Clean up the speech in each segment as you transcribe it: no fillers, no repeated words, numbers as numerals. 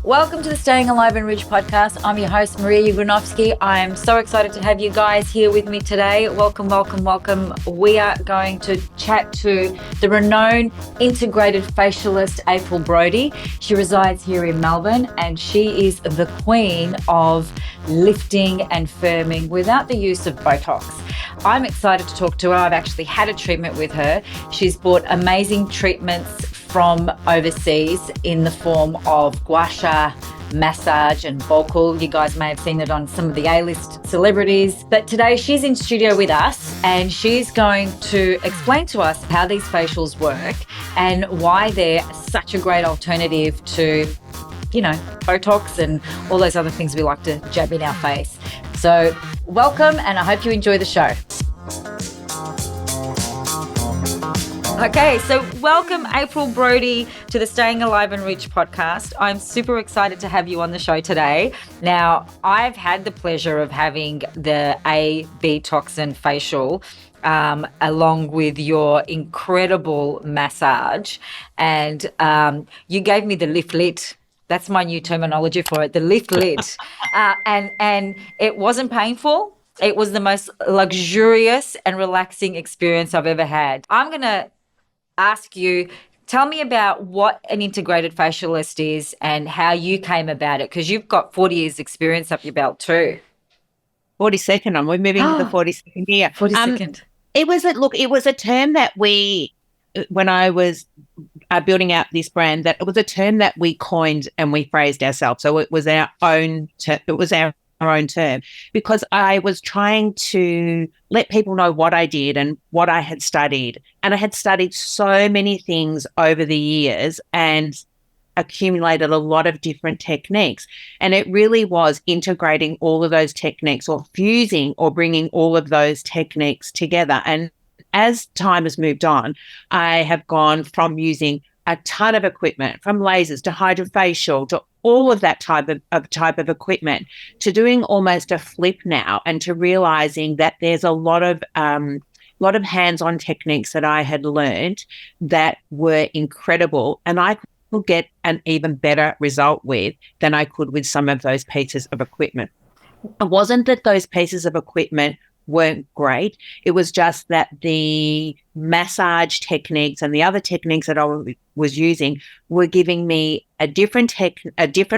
Welcome to the Staying Alive and Rich podcast. I'm your host, Maria Ugranovsky. I'm so excited to have you guys here with me today. Welcome, welcome, welcome. We are going to chat to the renowned integrated facialist, April Brodie. She resides here in Melbourne and she is the queen of lifting and firming without the use of Botox. I'm excited to talk to her. I've actually had a treatment with her. She's bought amazing treatments from overseas in the form of gua sha, massage and vocal. You guys may have seen it on some of the A-list celebrities. But today she's in studio with us and she's going to explain to us how these facials work and why they're such a great alternative to, you know, Botox and all those other things we like to jab in our face. So welcome, and I hope you enjoy the show. Okay, so welcome April Brodie to the Staying Alive and Rich podcast. I'm super excited to have you on the show today. Now, I've had the pleasure of having the A/B toxin facial along with your incredible massage, and you gave me the lift lit. That's my new terminology for it, the lift lit. And it wasn't painful. It was the most luxurious and relaxing experience I've ever had. I'm going to ask you, tell me about what an integrated facialist is and how you came about it, because you've got 40 years experience up your belt too. 42nd, we're moving to the 42nd year. 42nd. It was a term that when I was building out this brand, that it was a term that we coined and we phrased ourselves. So it was our own term, because I was trying to let people know what I did and what I had studied. And I had studied so many things over the years and accumulated a lot of different techniques. And it really was integrating all of those techniques, or fusing or bringing all of those techniques together. And as time has moved on, I have gone from using a ton of equipment, from lasers to hydrofacial to all of that type of equipment, to doing almost a flip now, and to realizing that there's a lot of hands-on techniques that I had learned that were incredible, and I could get an even better result with than I could with some of those pieces of equipment. It wasn't that those pieces of equipment weren't great. It was just that the massage techniques and the other techniques that I was using were giving me a different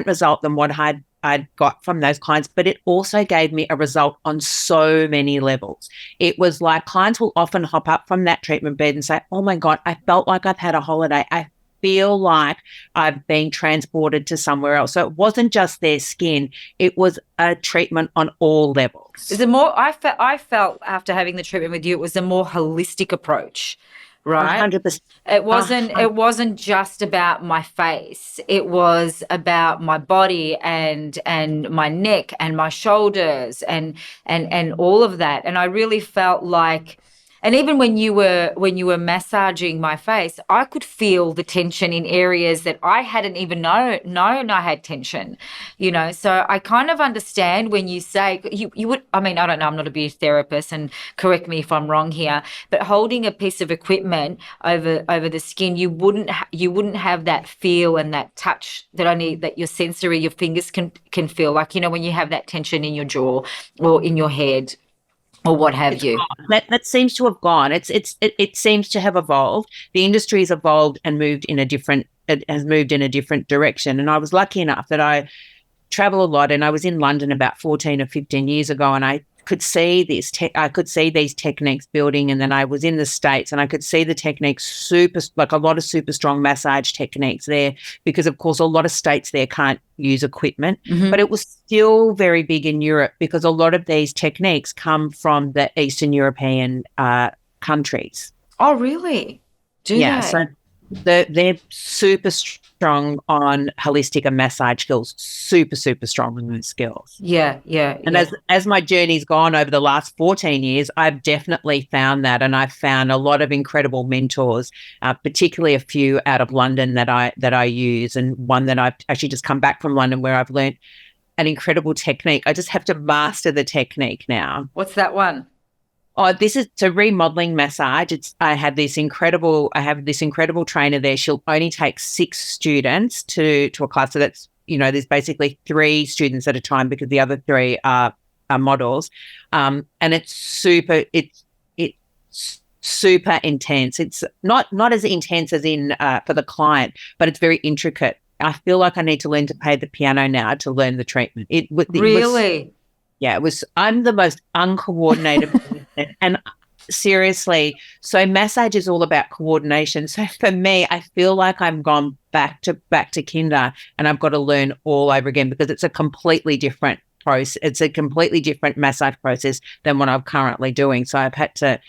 result than what I'd got from those clients, but it also gave me a result on so many levels. It was like clients will often hop up from that treatment bed and say, oh my God, I felt like I've had a holiday. I feel like I've been transported to somewhere else. So it wasn't just their skin, it was a treatment on all levels. Is it more, I felt after having the treatment with you, it was a more holistic approach, right? 100%. It wasn't just about my face. It was about my body and my neck and my shoulders and all of that. And I really felt like, and even when you were massaging my face, I could feel the tension in areas that I hadn't even known I had tension, you know. So I kind of understand when you say you would. I mean, I don't know. I'm not a beauty therapist, and correct me if I'm wrong here. But holding a piece of equipment over the skin, you wouldn't have that feel and that touch that I need. That your sensory, your fingers can feel, like, you know, when you have that tension in your jaw or in your head, or what have you. That seems to have gone. It seems to have evolved. The industry has evolved and moved in a different direction. And I was lucky enough that I travel a lot, and I was in London about 14 or 15 years ago, and I could see I could see these techniques building. And then I was in the States, and I could see the techniques like a lot of super strong massage techniques there, because of course a lot of states there can't use equipment, but it was still very big in Europe, because a lot of these techniques come from the Eastern European countries. Oh, really? So they're super strong on holistic and massage skills, super strong on those skills. Yeah. And as my journey's gone over the last 14 years, I've definitely found that, and I've found a lot of incredible mentors, particularly a few out of London that I use, and one that I've actually just come back from London, where I've learned an incredible technique. I just have to master the technique now. What's that one? Oh, this is a remodeling massage. I have this incredible trainer there. She'll only take 6 students to a class. So that's there's basically 3 students at a time because the other 3 are models. And it's super intense. It's not as intense as in for the client, but it's very intricate. I feel like I need to learn to play the piano now to learn the treatment. Really? I'm the most uncoordinated person. And seriously, so massage is all about coordination. So for me, I feel like I'm gone back to kinder, and I've got to learn all over again because it's a completely different process. It's a completely different massage process than what I'm currently doing. So I've had to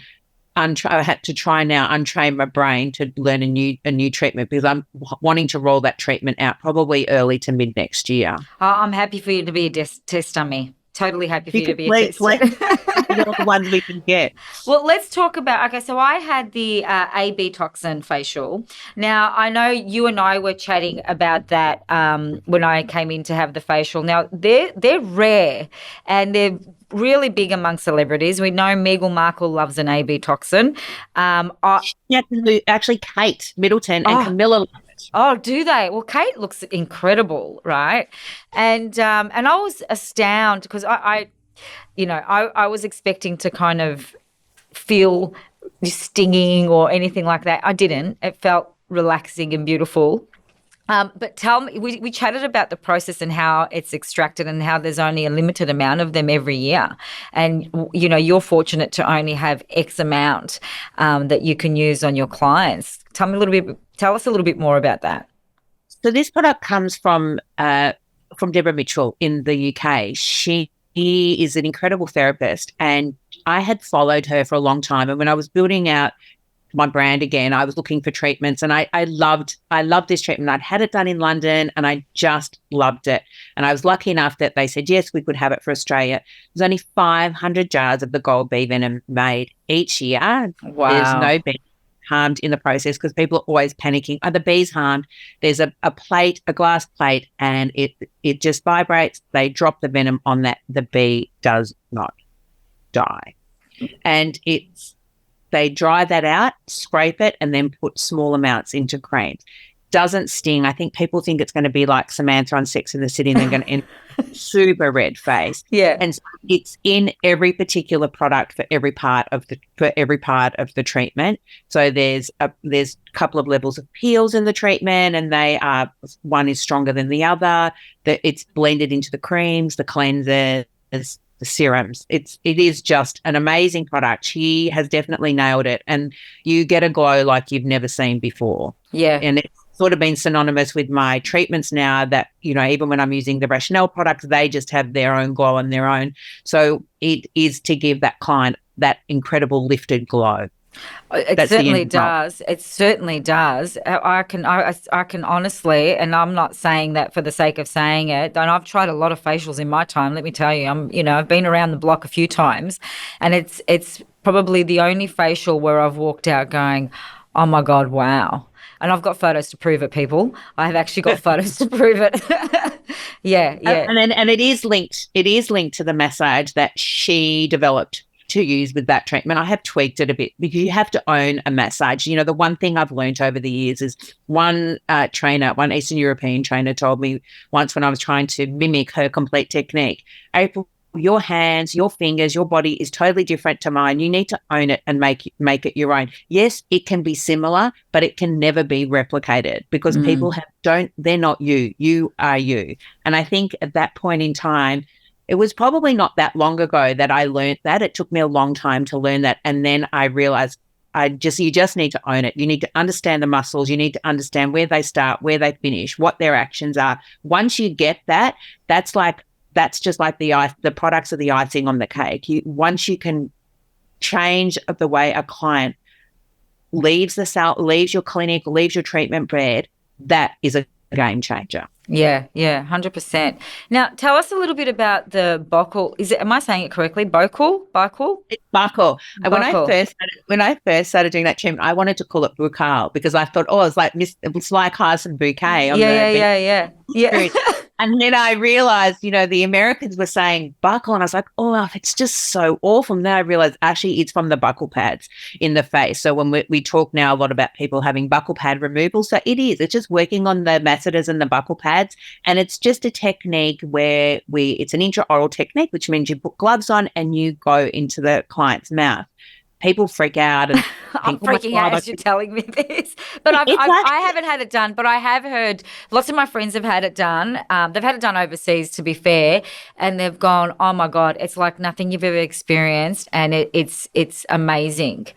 try now untrain my brain to learn a new treatment because I'm wanting to roll that treatment out probably early to mid next year. I'm happy for you to be a test dummy. Totally happy for you to be a test. You're the ones we can get. Well, let's talk about, okay, so I had the AB toxin facial. Now, I know you and I were chatting about that when I came in to have the facial. Now, they're rare and they're really big among celebrities. We know Meghan Markle loves an AB toxin. Actually, Kate Middleton and Camilla love it. Oh, do they? Well, Kate looks incredible, right? And I was astounded because I was expecting to kind of feel stinging or anything like that. I didn't. It felt relaxing and beautiful. But tell me, we chatted about the process and how it's extracted and how there's only a limited amount of them every year. And, you're fortunate to only have X amount that you can use on your clients. Tell us a little bit more about that. So this product comes from Deborah Mitchell in the UK. She is an incredible therapist, and I had followed her for a long time. And when I was building out my brand again, I was looking for treatments, and I loved this treatment. I'd had it done in London and I just loved it. And I was lucky enough that they said, yes, we could have it for Australia. There's only 500 jars of the gold bee venom made each year. Wow. There's no bee harmed in the process because people are always panicking. Are the bees harmed? There's a glass plate, and it just vibrates. They drop the venom on that. The bee does not die. And they dry that out, scrape it, and then put small amounts into creams. Doesn't sting. I think people think it's going to be like Samantha on Sex and the City and they're going to end super red face. Yeah. And so it's in every particular product for every part of the treatment. So there's a couple of levels of peels in the treatment, and one is stronger than the other. It's blended into the creams, the cleansers, the serums. It is just an amazing product. She has definitely nailed it, and you get a glow like you've never seen before. Yeah. And it's sort of been synonymous with my treatments now that, even when I'm using the Rationale products, they just have their own glow on their own. So it is to give that client that incredible lifted glow. It certainly does. It certainly does. I can honestly, and I'm not saying that for the sake of saying it, and I've tried a lot of facials in my time, let me tell you. I've been around the block a few times, and it's probably the only facial where I've walked out going, oh my God, wow. And I've got photos to prove it, people. I have actually got photos to prove it. Yeah. And it is linked to the massage that she developed to use with that treatment. I have tweaked it a bit because you have to own a massage. The one thing I've learned over the years is one Eastern European trainer told me once when I was trying to mimic her complete technique, April, your hands, your fingers, your body is totally different to mine. You need to own it and make it your own. Yes, it can be similar, but it can never be replicated because people they're not you. You are you. And I think at that point in time, it was probably not that long ago that I learned that. It took me a long time to learn that. And then I realized you just need to own it. You need to understand the muscles. You need to understand where they start, where they finish, what their actions are. Once you get that, that's just like the products are the icing on the cake. Once you can change the way a client leaves your clinic, leaves your treatment bed, that is a game changer. Yeah, 100%. Now, tell us a little bit about the Bocal. Am I saying it correctly? Bocal? It's Bocal. When I first started doing that treatment, I wanted to call it Bucal because I thought, it's like Hyson Bouquet. Yeah. And then I realized, the Americans were saying buckle, and I was like, oh, it's just so awful. And then I realized actually it's from the buckle pads in the face. So when we talk now a lot about people having buckle pad removal, so it's just working on the masseters and the buckle pads. And it's just a technique where it's an intraoral technique, which means you put gloves on and you go into the client's mouth. People freak out and I'm freaking out as you're telling me this. But I haven't had it done, but I have heard lots of my friends have had it done. They've had it done overseas, to be fair, and they've gone, oh my God, it's like nothing you've ever experienced, and it's amazing.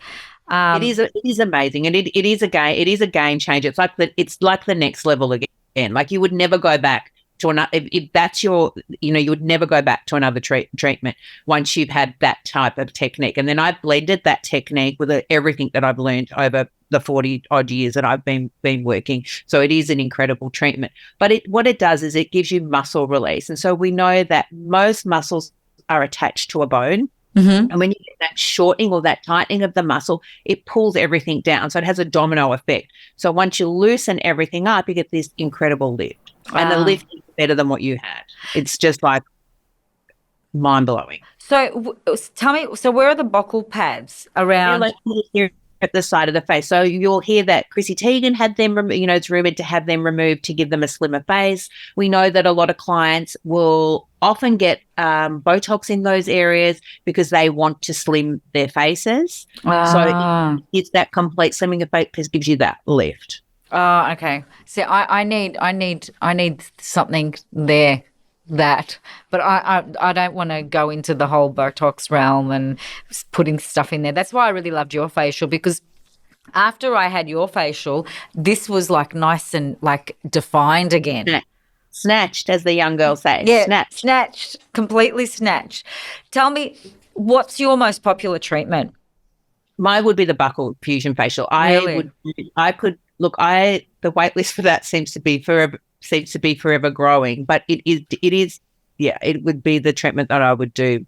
It is amazing, and it is a game changer. It's like the next level again. Like you would never go back to another, if that's your, you would never go back to another treatment once you've had that type of technique. And then I've blended that technique with everything that I've learned over the 40 odd years that I've been working. So it is an incredible treatment. But what it does is it gives you muscle release. And so we know that most muscles are attached to a bone. Mm-hmm. And when you get that shortening or that tightening of the muscle, it pulls everything down. So it has a domino effect. So once you loosen everything up, you get this incredible lift. Wow. And the lift is better than what you had. It's just like mind-blowing. So tell me, where are the buccal pads around? Like here at the side of the face. So you'll hear that Chrissy Teigen had them, it's rumoured to have them removed to give them a slimmer face. We know that a lot of clients will often get Botox in those areas because they want to slim their faces. So it's that complete slimming effect that gives you that lift. Oh, okay. See, I need something there. But I don't want to go into the whole Botox realm and putting stuff in there. That's why I really loved your facial, because after I had your facial, this was like nice and like defined again. Snatched, as the young girls say. Yeah, snatched, completely snatched. Tell me, what's your most popular treatment? Mine would be the buccal fusion facial. Really? The wait list for that seems to be forever growing, but it would be the treatment that I would do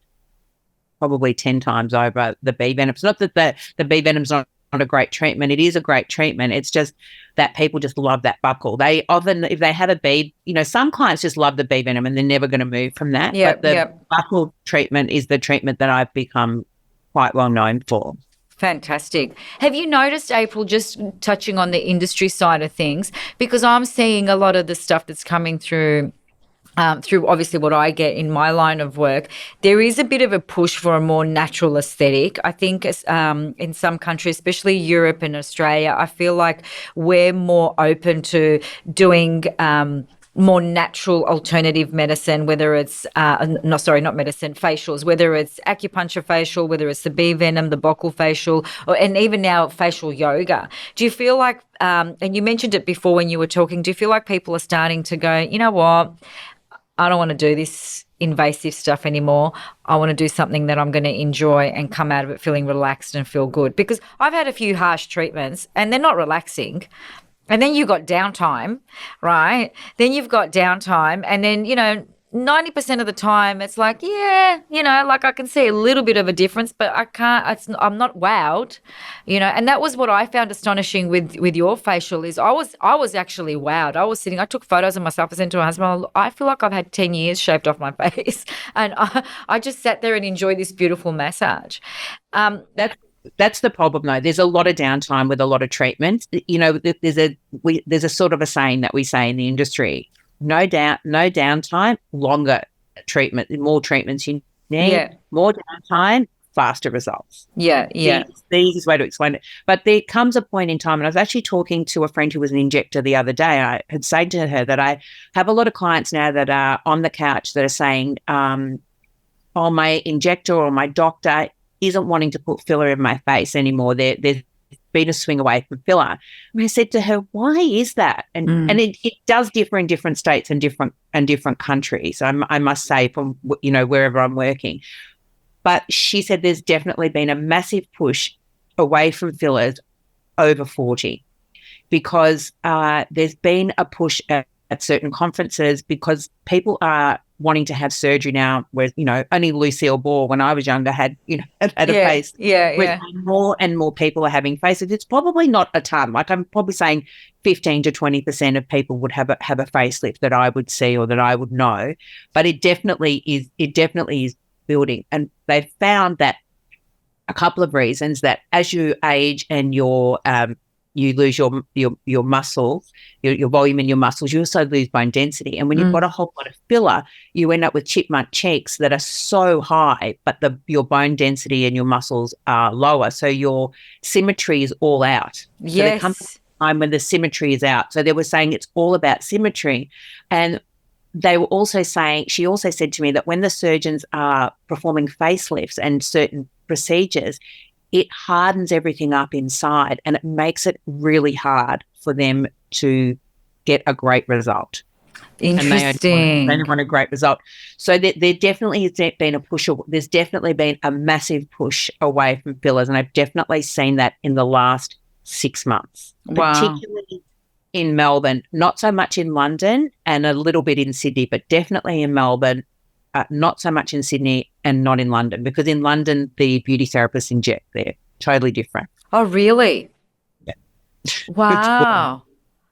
probably 10 times over the Bee Venom. It's not that the Bee Venom's not a great treatment. It is a great treatment. It's just that people just love that buckle. They often, if they have a bee, some clients just love the Bee Venom and they're never going to move from that. But the buckle treatment is the treatment that I've become quite well known for. Fantastic. Have you noticed, April, just touching on the industry side of things, because I'm seeing a lot of the stuff that's coming through obviously what I get in my line of work, there is a bit of a push for a more natural aesthetic. I think in some countries, especially Europe and Australia, I feel like we're more open to doing more natural alternative medicine, whether it's not medicine, facials, whether it's acupuncture facial, whether it's the Bee Venom, the buccal facial, and even now facial yoga. Do you feel like, and you mentioned it before when you were talking, do you feel like people are starting to go, you know what, I don't want to do this invasive stuff anymore. I want to do something that I'm going to enjoy and come out of it feeling relaxed and feel good? Because I've had a few harsh treatments and they're not relaxing. And then you've got downtime, right? Then you've got downtime, and then, 90% of the time it's like, like I can see a little bit of a difference, but I'm not wowed, and that was what I found astonishing with your facial is I was actually wowed. I took photos of myself. I sent to my husband, I feel like I've had 10 years shaved off my face, and I just sat there and enjoyed this beautiful massage. That's the problem, though. There's a lot of downtime with a lot of treatments. There's a sort of a saying that we say in the industry: no downtime, longer treatment. The more treatments you need, more downtime, faster results. Yeah. It's the easiest way to explain it. But there comes a point in time, and I was actually talking to a friend who was an injector the other day. I had said to her that I have a lot of clients now that are on the couch that are saying, "Oh, my injector or my doctor isn't wanting to put filler in my face anymore. There's been a swing away from filler." And I said to her, "Why is that?" And it does differ in different states and different countries. I must say, from wherever I'm working. But she said there's definitely been a massive push away from fillers over 40, because there's been a push at certain conferences because people are wanting to have surgery now, where, only Lucille Ball when I was younger had a face. Yeah. More and more people are having faces. It's probably not a ton. Like, I'm probably saying 15 to 20% of people would have a facelift that I would see or that I would know, but it definitely is building. And they've found that a couple of reasons, that as you age and you lose your muscles, your volume in your muscles, you also lose bone density. And when you've got a whole lot of filler, you end up with chipmunk cheeks that are so high, but your bone density and your muscles are lower. So your symmetry is all out. So there comes a time when the symmetry is out. So they were saying it's all about symmetry. And they were also saying, she also said to me that when the surgeons are performing facelifts and certain procedures, it hardens everything up inside and it makes it really hard for them to get a great result. Interesting. And they want a great result. So there definitely has been a push. There's definitely been a massive push away from fillers, and I've definitely seen that in the last 6 months. Wow. Particularly in Melbourne, not so much in London and a little bit in Sydney, but definitely in Melbourne. Not so much in Sydney and not in London, because in London, the beauty therapists inject there. Totally different. Oh, really? Yeah. Wow.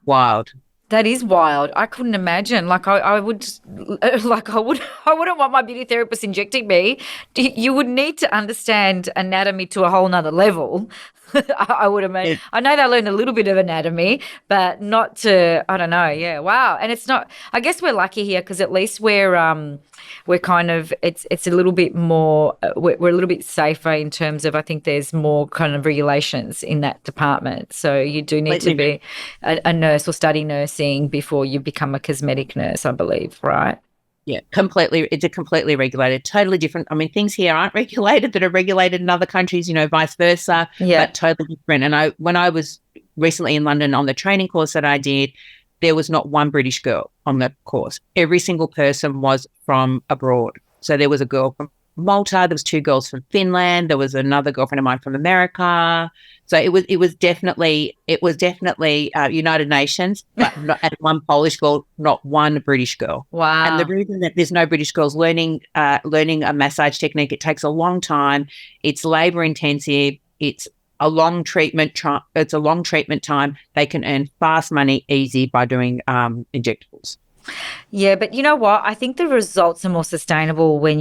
Wild. That is wild. I couldn't imagine. Like I wouldn't want my beauty therapist injecting me. You would need to understand anatomy to a whole nother level. I would imagine. I know they learn a little bit of anatomy, but not to, I don't know. Yeah. Wow. And it's not, I guess we're lucky here because at least we're kind of, it's a little bit more, we're a little bit safer in terms of, I think there's more kind of regulations in that department. So you do need to be a nurse or study nursing before you become a cosmetic nurse, I believe, right? Yeah, completely. It's a completely regulated, totally different. I mean, things here aren't regulated that are regulated in other countries, vice versa, but totally different. And when I was recently in London on the training course that I did, there was not one British girl on the course. Every single person was from abroad. So there was a girl from Malta, there was 2 girls from Finland, there was another girlfriend of mine from America. So it was definitely United Nations, but not, and one Polish girl, not one British girl. Wow! And the reason that there's no British girls learning a massage technique, it takes a long time. It's labor intensive. It's a long treatment. It's a long treatment time. They can earn fast money easy by doing injectables. Yeah, but you know what? I think the results are more sustainable when when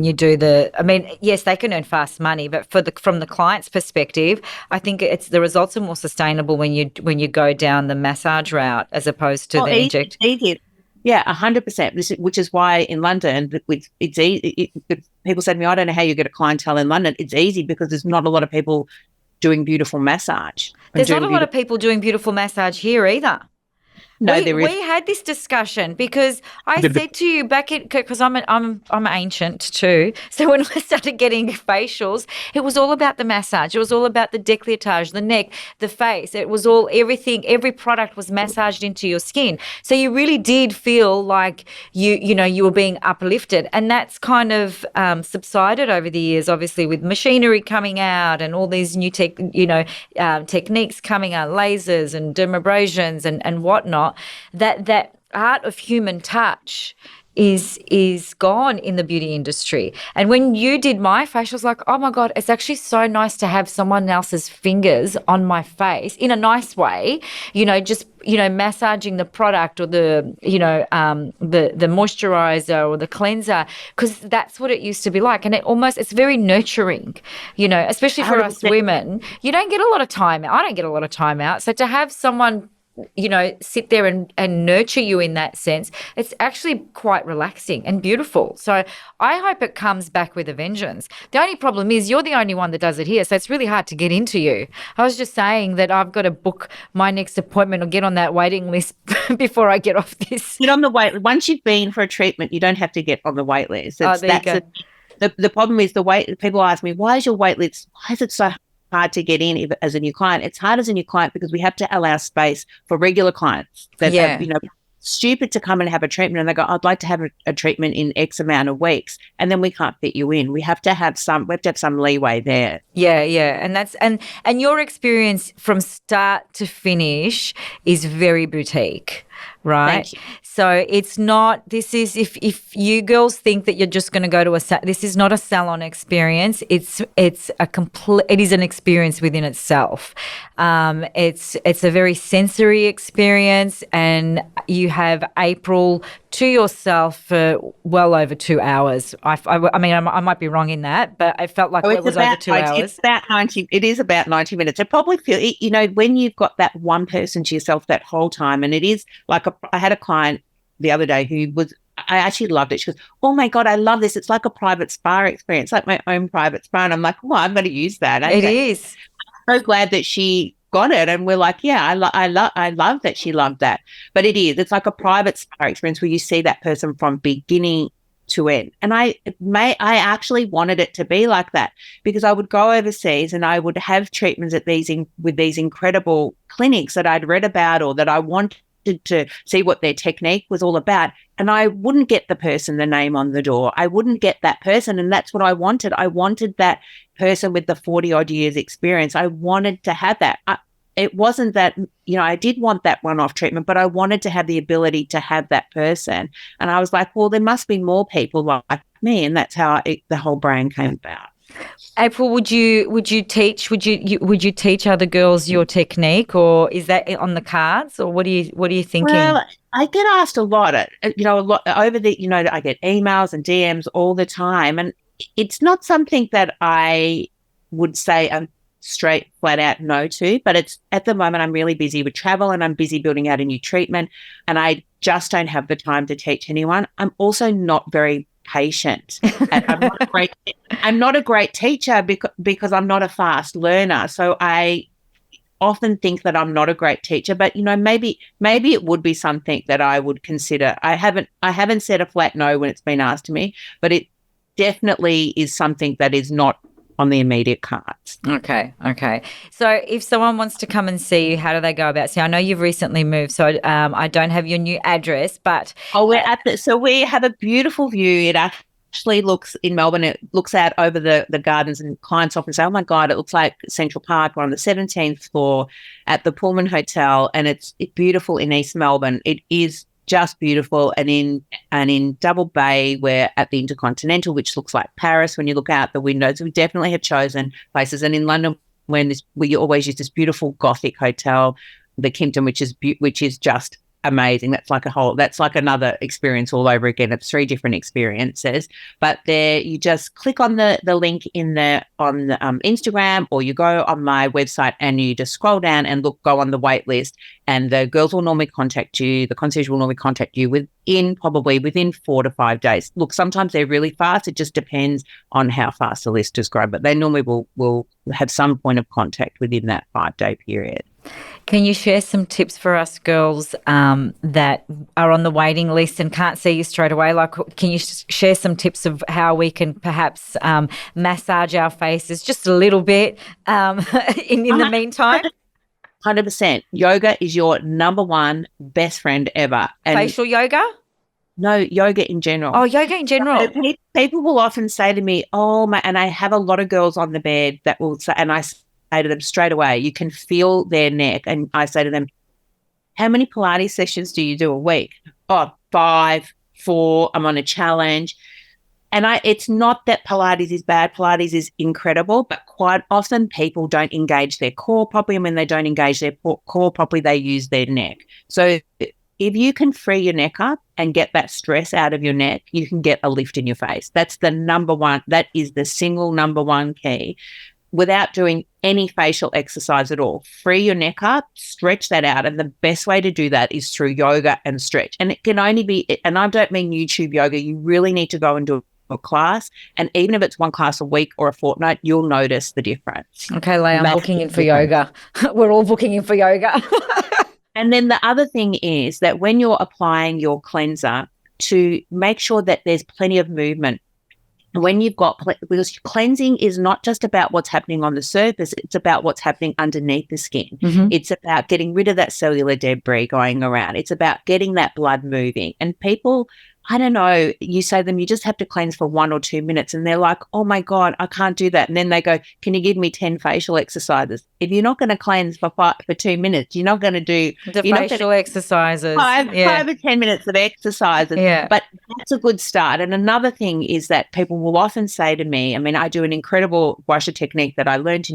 you do I mean, yes, they can earn fast money, but from the client's perspective, I think the results are more sustainable when you go down the massage route as opposed to the inject. Easy. Yeah, 100%. Which is why in London, it's easy. People say to me, "I don't know how you get a clientele in London." It's easy because there's not a lot of people doing beautiful massage. There's not a lot of people doing beautiful massage here either. No, there is. We had this discussion because I said to you because I'm ancient too. So when I started getting facials, it was all about the massage. It was all about the décolletage, the neck, the face. It was all everything. Every product was massaged into your skin. So you really did feel like you were being uplifted, and that's kind of subsided over the years. Obviously, with machinery coming out and all these new techniques coming out, lasers and dermabrasions and whatnot. That art of human touch is gone in the beauty industry. And when you did my face, I was like, oh my God, it's actually so nice to have someone else's fingers on my face in a nice way, just massaging the product or the moisturizer or the cleanser, because that's what it used to be like. And it's very nurturing, especially for us women. You don't get a lot of time. I don't get a lot of time out. So to have someone sit there and nurture you in that sense, it's actually quite relaxing and beautiful. So I hope it comes back with a vengeance. The only problem is you're the only one that does it here, so it's really hard to get into you. I was just saying that I've got to book my next appointment or get on that waiting list before I get off this. Get on the wait. Once you've been for a treatment, you don't have to get on the wait list. The problem is people ask me, why is your wait list, why is it so hard to get in as a new client? It's hard as a new client because we have to allow space for regular clients that are, stupid to come and have a treatment and they go, I'd like to have a treatment in X amount of weeks, and then we can't fit you in. We have to have some leeway there. Yeah. And that's and your experience from start to finish is very boutique, right? Thank you. So it's not, this is, if you girls think that you're just going to go to this is not a salon experience. It's a complete, it is an experience within itself. It's a very sensory experience, and you have April to yourself for well over 2 hours. I mean, I might be wrong in that, but I felt like it was over 2 hours. It's about 90. It is about 90 minutes. I probably feel, when you've got that one person to yourself that whole time, and it is like I had a client the other day who was, I actually loved it. She goes, "Oh my God, I love this. It's like a private spa experience, like my own private spa." And I'm like, "Well, I'm going to use that." It is. I'm so glad that she got it. And we're like, yeah, I love that she loved that. But it is, it's like a private spa experience where you see that person from beginning to end. And I actually wanted it to be like that, because I would go overseas and I would have treatments at with these incredible clinics that I'd read about or that I wanted to see what their technique was all about. And I wouldn't get the person the name on the door. I wouldn't get that person. And that's what I wanted. I wanted that person with the 40 odd years experience. I wanted to have that. It wasn't that, I did want that one-off treatment, but I wanted to have the ability to have that person. And I was like, well, there must be more people like me. And that's how the whole brand came about. April, would you teach other girls your technique, or is that on the cards, or what are you thinking? Well, I get asked a lot, a lot over I get emails and DMs all the time, and it's not something that I would say I'm straight flat out no to, but it's at the moment I'm really busy with travel and I'm busy building out a new treatment, and I just don't have the time to teach anyone. I'm also not very patient. I'm not a great teacher because I'm not a fast learner. So I often think that I'm not a great teacher, but maybe it would be something that I would consider. I haven't said a flat no when it's been asked to me, but it definitely is something that is not on the immediate cards. Okay. So if someone wants to come and see you, how do they go about it? See, I know you've recently moved, so I don't have your new address, but... So we have a beautiful view. It actually looks in Melbourne. It looks out over the gardens, and clients often say, "Oh my God, it looks like Central Park." We're on the 17th floor at the Pullman Hotel, and it's beautiful in East Melbourne. It is just beautiful. And in Double Bay, we're at the Intercontinental, which looks like Paris when you look out the windows. We definitely have chosen places. And in London, we always use this beautiful Gothic hotel, the Kimpton, which is just amazing. That's like another experience all over again. It's 3 different experiences. But there, you just click on the link on Instagram, or you go on my website and you just scroll down and go on the wait list, and the girls will normally contact you. The concierge will normally contact you within 4 to 5 days. Look, sometimes they're really fast. It just depends on how fast the list is growing, but they normally will have some point of contact within that 5-day period. Can you share some tips for us girls that are on the waiting list and can't see you straight away? Like, can you share some tips of how we can perhaps massage our faces just a little bit in the meantime? 100%. Yoga is your number one best friend ever. And facial yoga? No, yoga in general. Oh, yoga in general. People will often say to me, and I have a lot of girls on the bed that will say, and I say to them straight away, you can feel their neck. And I say to them, how many Pilates sessions do you do a week? Oh, 5, 4, I'm on a challenge. And it's not that Pilates is bad. Pilates is incredible, but quite often people don't engage their core properly. And when they don't engage their core properly, they use their neck. So if you can free your neck up and get that stress out of your neck, you can get a lift in your face. That's the number one. That is the single number one key. Without doing any facial exercise at all, free your neck up, stretch that out. And the best way to do that is through yoga and stretch. And it can only be, and I don't mean YouTube yoga, you really need to go and do a class. And even if it's 1 class a week or a fortnight, you'll notice the difference. Okay, Leigh, I'm booking in for yoga. We're all booking in for yoga. And then the other thing is that when you're applying your cleanser, to make sure that there's plenty of movement. When you've got, because cleansing is not just about what's happening on the surface, it's about what's happening underneath the skin. Mm-hmm. It's about getting rid of that cellular debris going around. It's about getting that blood moving. And people I don't know, you say to them, you just have to cleanse for 1 or 2 minutes. And they're like, oh my God, I can't do that. And then they go, can you give me 10 facial exercises? If you're not going to cleanse for 2 minutes, you're not going to do the facial exercises. 5 or 10 minutes of exercises. Yeah. But that's a good start. And another thing is that people will often say to me, I mean, I do an incredible gua sha technique that I learned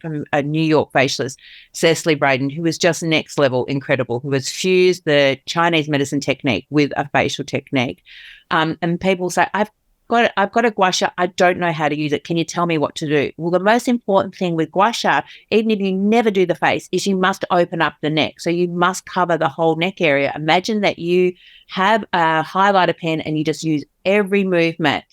from a New York facialist, Cecily Braden, who was just next level incredible, who has fused the Chinese medicine technique with a facial technique. And people say, I've got a gua sha, I don't know how to use it. Can you tell me what to do? Well, the most important thing with gua sha, even if you never do the face, is you must open up the neck. So you must cover the whole neck area. Imagine that you have a highlighter pen and you just use every movement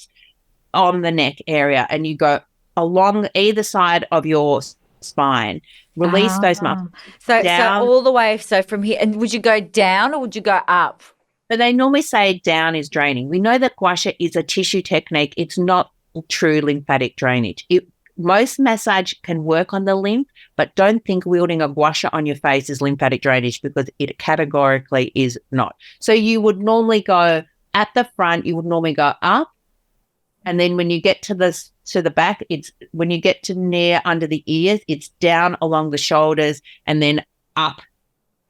on the neck area and you go along either side of your spine. Release those muscles. So all the way, so from here, and would you go down or would you go up? But they normally say down is draining. We know that gua sha is a tissue technique. It's not true lymphatic drainage. Most massage can work on the lymph, but don't think wielding a gua sha on your face is lymphatic drainage because it categorically is not. So you would normally go at the front, you would normally go up. And then when you get to the back, when you get to near under the ears, it's down along the shoulders and then up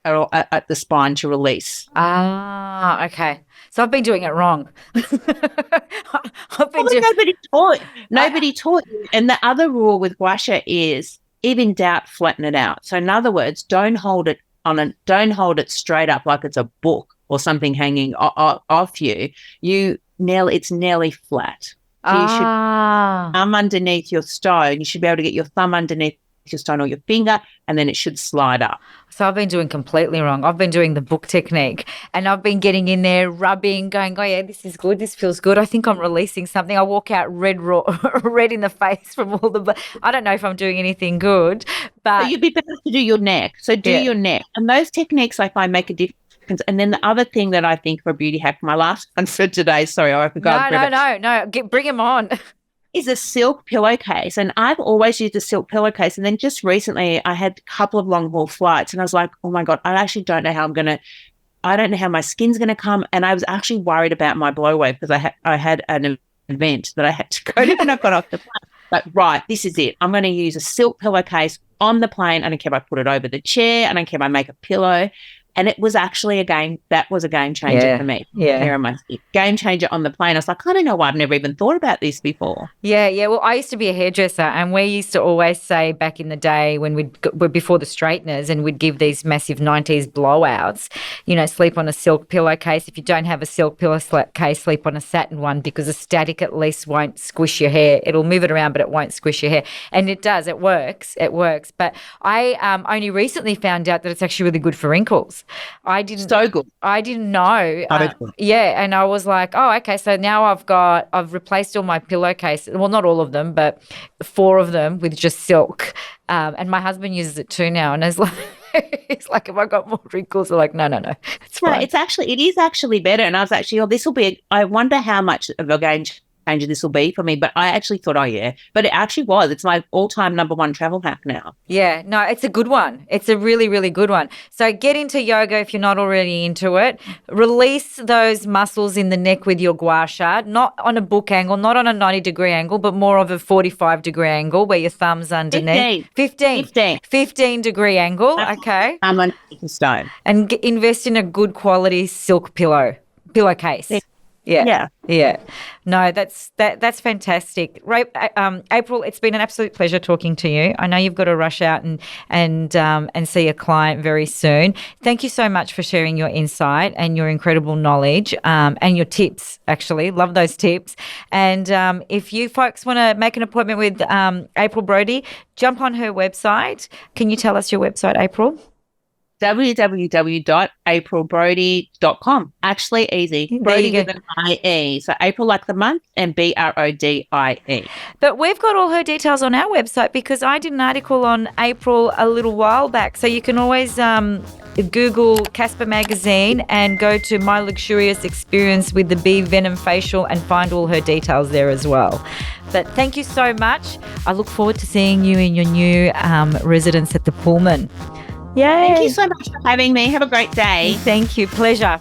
at the spine to release. Okay. So I've been doing it wrong. Nobody taught you. And the other rule with gua sha is, if in doubt, flatten it out. So in other words, don't hold it straight up like it's a book or something hanging off you. It's nearly flat. So you should thumb underneath your stone. You should be able to get your thumb underneath your stone or your finger, and then it should slide up. So I've been doing completely wrong. I've been doing the book technique and I've been getting in there, rubbing, going, oh yeah, this is good. This feels good. I think I'm releasing something. I walk out red in the face from all the I don't know if I'm doing anything good, but you'd be better to do your neck. So do your neck. And those techniques I find make a difference. And then the other thing that I think for a beauty hack, my last one for today, sorry, I forgot. No, bring them on. Is a silk pillowcase. And I've always used a silk pillowcase. And then just recently I had a couple of long haul flights and I was like, oh my God, I actually don't know how I don't know how my skin's going to come. And I was actually worried about my blow wave because I had an event that I had to go to when I got off the plane. But this is it. I'm going to use a silk pillowcase on the plane. I don't care if I put it over the chair. I don't care if I make a pillow. And it was actually a game changer for me. Yeah. Game changer on the plane. I was like, I don't know why I've never even thought about this before. Yeah. Well, I used to be a hairdresser and we used to always say back in the day when before the straighteners and we'd give these massive 90s blowouts, sleep on a silk pillowcase. If you don't have a silk pillowcase, sleep on a satin one because the static at least won't squish your hair. It'll move it around, but it won't squish your hair. And it does. It works. But I only recently found out that it's actually really good for wrinkles. I didn't know. And I was like, oh, okay. So now I've replaced all my pillowcases. Well, not all of them, but 4 of them with just silk. And my husband uses it too now. And it's like, have I got more wrinkles? I'm like, no. It's fine. It is actually better. And I was actually, I wonder how much of a game changer this will be for me. But I actually thought, but it actually was. It's my all-time number 1 travel hack now. Yeah, no, it's a good one. It's a really, really good one. So get into yoga if you're not already into it. Release those muscles in the neck with your gua sha, not on a book angle, not on a 90-degree angle, but more of a 45-degree angle where your thumb's underneath. 15-degree angle, okay. I'm on a stone. And invest in a good quality silk pillowcase. Yeah. No, that's fantastic. Right, April, it's been an absolute pleasure talking to you. I know you've got to rush out and see a client very soon. Thank you so much for sharing your insight and your incredible knowledge and your tips, actually. Love those tips. And if you folks want to make an appointment with April Brodie, jump on her website. Can you tell us your website, April? www.aprilbrodie.com. Actually easy. Brodie with an I-E. So April like the month and Brodie. But we've got all her details on our website because I did an article on April a little while back. So you can always Google Casper Magazine and go to My Luxurious Experience with the Bee Venom Facial and find all her details there as well. But thank you so much. I look forward to seeing you in your new residence at the Pullman. Yay. Thank you so much for having me. Have a great day. Thank you. Pleasure.